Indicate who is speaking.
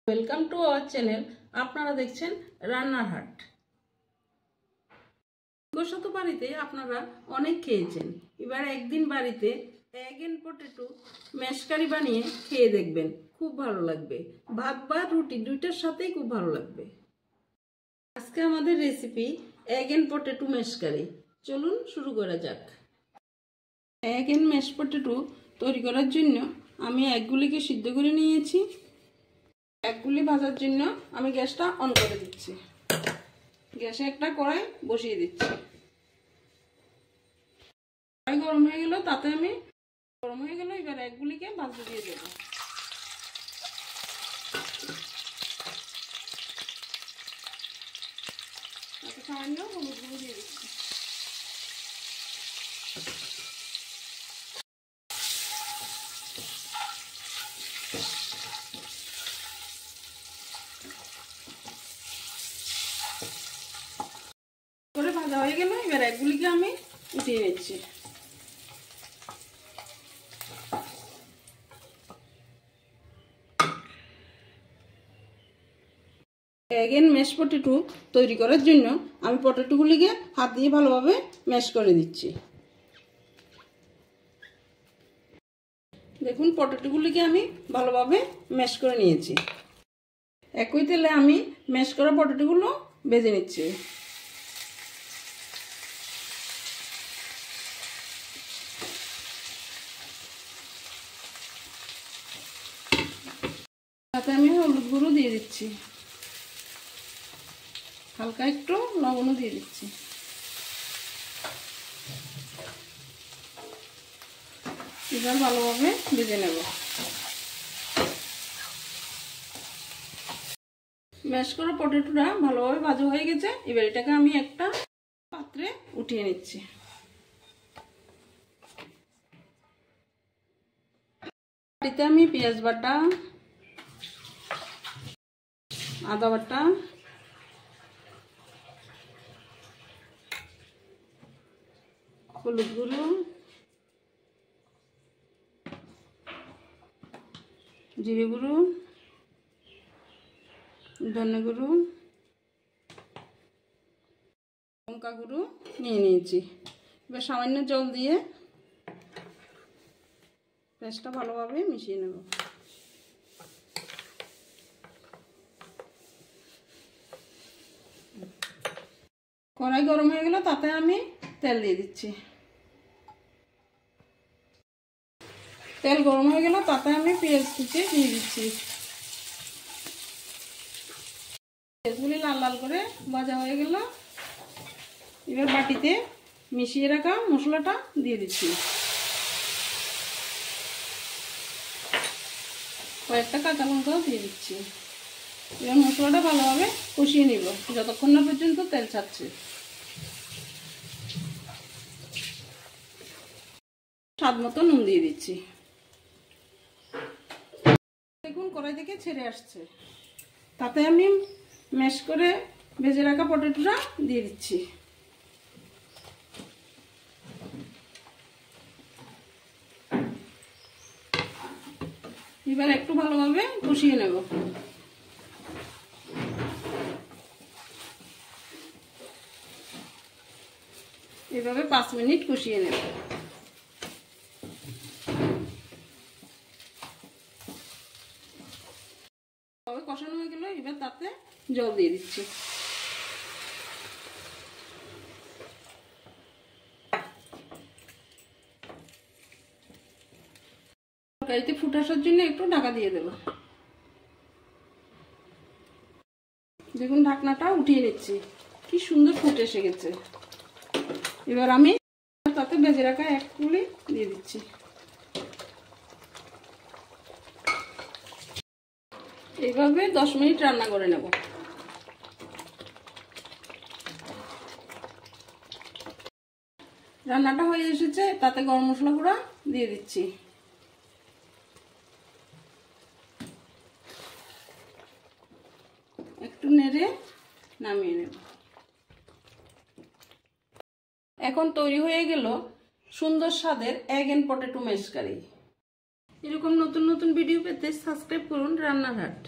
Speaker 1: Welcome to our channel. আপনারা দেখছেন রান্নার হাট। বিগত বাড়িতে আপনারা অনেক খেয়েছেন, এবার একদিন বাড়িতে এগ এন্ড পটেটো ম্যাশ কারি বানিয়ে খেয়ে দেখবেন, খুব ভালো লাগবে। ভাত বা রুটি দুইটার সাথেই খুব ভালো লাগবে। আজকে আমাদের recipe egg and potato mash curry. চলুন শুরু করা যাক। এগ এন্ড ম্যাশ পটেটো তৈরি করার জন্য আমি এগগুলিকে সিদ্ধ করে নিয়েছি। এগগুলি ভাজার জন্য আমি গ্যাসটা অন করে দিচ্ছি। গ্যাসে একটা কড়াই বসিয়ে দিচ্ছি। কড়াই গরম হয়ে গেল, তাতে আমি এবার এগগুলিকে ভাজতে দিয়ে দেব। তাতে সামান্য হলুদ গুঁড়ো দিয়ে দিচ্ছি। করে ভাজা হয়ে গেল, এবার এগগুলিকে আমি উঠিয়ে নিচ্ছি। এগ এন্ড ম্যাশ পটেটো তৈরি করার জন্য আমি পটেটোগুলিকে হাত দিয়ে ভালোভাবে ম্যাশ করে দিচ্ছি। দেখুন, পটেটোগুলিকে আমি ভালোভাবে ম্যাশ করে নিয়েছি। একই তেলে আমি ম্যাশ করা পটেটোগুলো ভেজে নিচ্ছি। তাতে আমি হলুদ গুঁড়ো দিয়ে দিচ্ছি, হালকা একটু লবণও দিয়ে দিচ্ছি। এবার ভালোভাবে ভেজে নেব। ম্যাশ করা পটেটোটা ভালোভাবে ভাজা হয়ে গেছে, এবার এটাকে আমি একটা পাত্রে উঠিয়ে নিচ্ছি। এতে আমি পেঁয়াজ বাটা, আদা বাটা, হলুদ গুঁড়ো, জিরে গুঁড়ো, ধনে গুঁড়ো, লঙ্কা গুঁড়ো নিয়ে নিয়েছি। এবার সামান্য জল দিয়ে পেস্টটা ভালোভাবে মিশিয়ে নেব। কড়াই গরম হয়ে গেল, তাতে আমি তেল দিয়ে দিচ্ছি। তেল গরম হয়ে গেল, তাতে আমি পেঁয়াজ কুচি দিয়ে দিচ্ছি। পেঁয়াজগুলি লাল লাল করে ভাজা হয়ে গেল, এবার বাটিতে মিশিয়ে রাখা মশলাটা দিয়ে দিচ্ছি। কয়েকটা কাঁচা লঙ্কাও দিয়ে দিচ্ছি। এবার মশলাটা ভালোভাবে কষিয়ে নিব যতক্ষণ না পর্যন্ত তেল ছাড়ছে। স্বাদ মতো নুন দিয়ে দিচ্ছি। দেখুন, কড়াই থেকে ছেড়ে আসছে, তাতে আমি ম্যাশ করে ভেজে রাখা পটেটোটা দিয়ে দিচ্ছি। এবার একটু ভালোভাবে কষিয়ে নেব। এভাবে 5 মিনিট কষিয়ে নেব। কষানো হয়ে গেল, এবার তাতে জল দিয়ে দিচ্ছি। তরকারিতে ফুট আসার জন্য একটু ঢাকা দিয়ে দেব। দেখুন, ঢাকনাটা উঠিয়ে নিচ্ছি, কি সুন্দর ফুট এসে গেছে। এবার আমি তাতে ভেজে রাখা এগগুলি দিয়ে দিচ্ছি। এইভাবে 10 মিনিট রান্না করে নেব। রান্নাটা হয়ে এসেছে, তাতে গরম মশলা গুঁড়া দিয়ে দিচ্ছি। একটু নেড়ে নামিয়ে নেব। এখন তৈরি হয়ে গেল সুন্দর স্বাদের এগ এন্ড পটেটো ম্যাশ কারি। এরকম নতুন নতুন ভিডিও পেতে সাবস্ক্রাইব করুন রান্নার হাট।